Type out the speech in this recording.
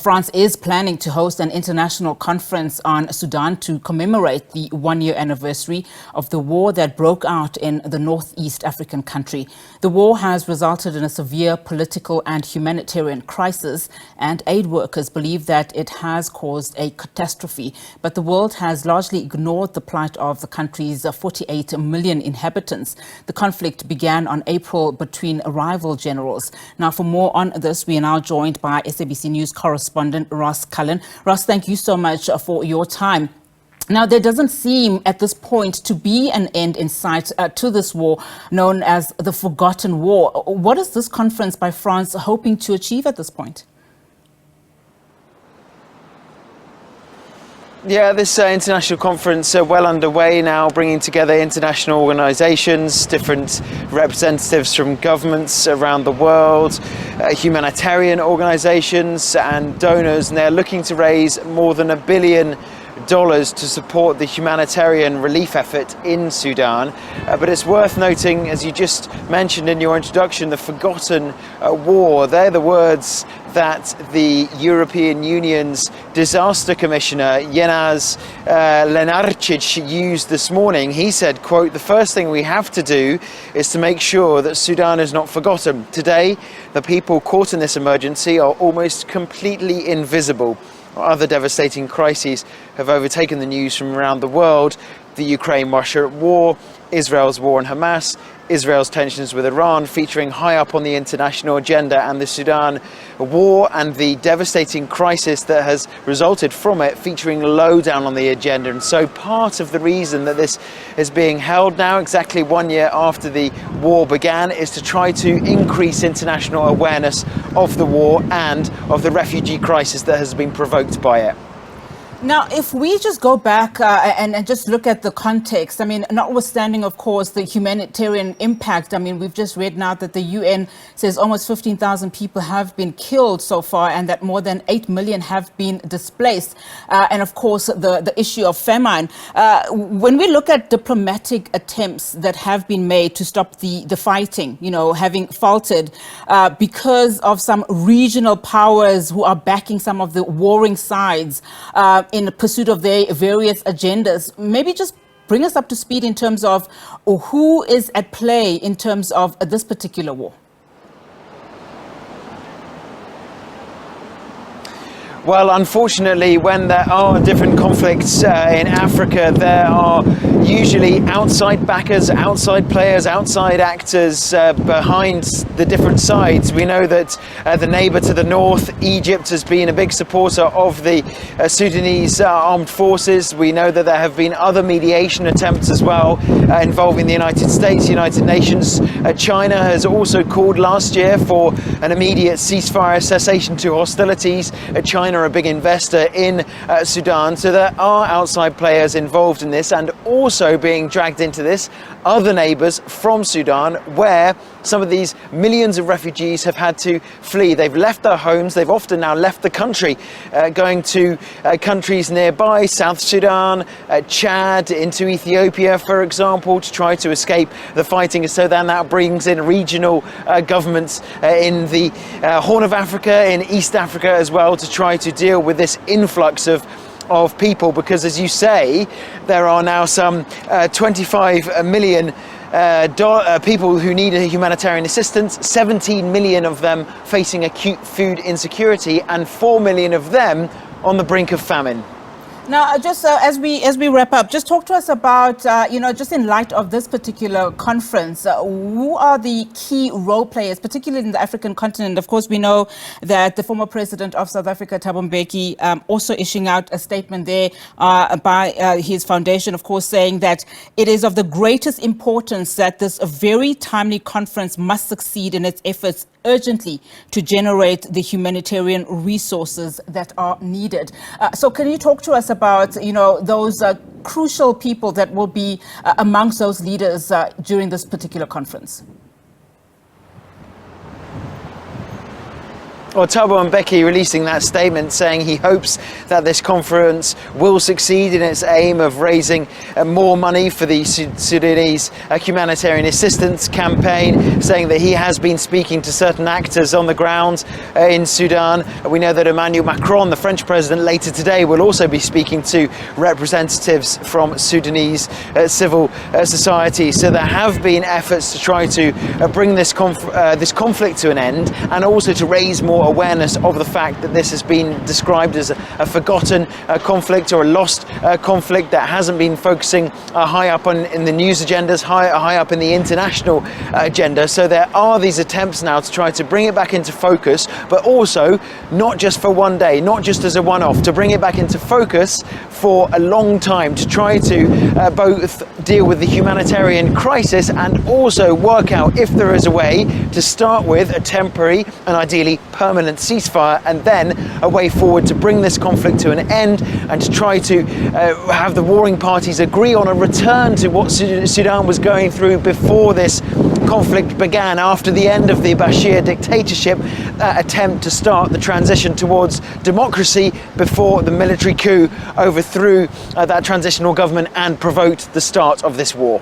France is planning to host an international conference on Sudan to commemorate the one-year anniversary of the war that broke out in the northeast African country. The war has resulted in a severe political and humanitarian crisis, and aid workers believe that it has caused a catastrophe. But the world has largely ignored the plight of the country's 48 million inhabitants. The conflict began on April between rival generals. Now, for more on this, we are now joined by SABC News correspondent Cullen. Ross, thank you so much for your time. Now, there doesn't seem at this point to be an end in sight to this war known as the Forgotten War. What is this conference by France hoping to achieve at this point? Yeah, this international conference well underway now, bringing together international organisations, different representatives from governments around the world, humanitarian organisations and donors, and they're looking to raise more than $1 billion to support the humanitarian relief effort in Sudan. But it's worth noting, as you just mentioned in your introduction, the Forgotten War. They're the words that the European Union's Disaster Commissioner, Jens Lenarčič, used this morning. He said, quote, "The first thing we have to do is to make sure that Sudan is not forgotten. Today, the people caught in this emergency are almost completely invisible." Other devastating crises have overtaken the news from around the world. The Ukraine-Russia war, Israel's war on Hamas, Israel's tensions with Iran featuring high up on the international agenda, and the Sudan war and the devastating crisis that has resulted from it featuring low down on the agenda. And so part of the reason that this is being held now, exactly 1 year after the war began, is to try to increase international awareness of the war and of the refugee crisis that has been provoked by it. Now, if we just go back and just look at the context, I mean, notwithstanding, of course, the humanitarian impact, I mean, we've just read now that the UN says almost 15,000 people have been killed so far and that more than 8 million have been displaced. And of course, the issue of famine. When we look at diplomatic attempts that have been made to stop the fighting, you know, having faltered because of some regional powers who are backing some of the warring sides, in pursuit of their various agendas, maybe just bring us up to speed in terms of who is at play in terms of this particular war. Well, unfortunately, when there are different conflicts in Africa, there are usually outside backers, outside players, outside actors behind the different sides. We know that the neighbour to the north, Egypt, has been a big supporter of the Sudanese armed forces. We know that there have been other mediation attempts as well involving the United States, United Nations. China has also called last year for an immediate ceasefire, cessation to hostilities. China are a big investor in Sudan, so there are outside players involved in this, and also being dragged into this other neighbours from Sudan, where some of these millions of refugees have had to flee. They've left their homes, they've often now left the country, going to countries nearby, South Sudan, Chad, into Ethiopia, for example, to try to escape the fighting. So then that brings in regional governments in the Horn of Africa, in East Africa as well, to try to deal with this influx of people, because, as you say, there are now some 25 million people who need humanitarian assistance, 17 million of them facing acute food insecurity, and 4 million of them on the brink of famine. Now, just as we wrap up, just talk to us about, just in light of this particular conference, who are the key role players, particularly in the African continent? Of course, we know that the former president of South Africa, Thabo Mbeki, also issuing out a statement there by his foundation, of course, saying that it is of the greatest importance that this very timely conference must succeed in its efforts urgently to generate the humanitarian resources that are needed. So can you talk to us about, those crucial people that will be amongst those leaders during this particular conference? Well, Thabo Mbeki releasing that statement saying he hopes that this conference will succeed in its aim of raising more money for the Sudanese humanitarian assistance campaign, saying that he has been speaking to certain actors on the ground in Sudan. We know that Emmanuel Macron, the French president, later today will also be speaking to representatives from Sudanese civil society. So there have been efforts to try to bring this conflict to an end, and also to raise more awareness of the fact that this has been described as a forgotten conflict, or a lost conflict that hasn't been focusing high up in the news agendas, high up in the international agenda. So there are these attempts now to try to bring it back into focus, but also not just for one day, not just as a one-off, to bring it back into focus for a long time, to try to both deal with the humanitarian crisis and also work out if there is a way to start with a temporary and ideally permanent ceasefire, and then a way forward to bring this conflict to an end, and to try to have the warring parties agree on a return to what Sudan was going through before this conflict began, after the end of the Bashir dictatorship, attempt to start the transition towards democracy before the military coup overthrew that transitional government and provoked the start of this war.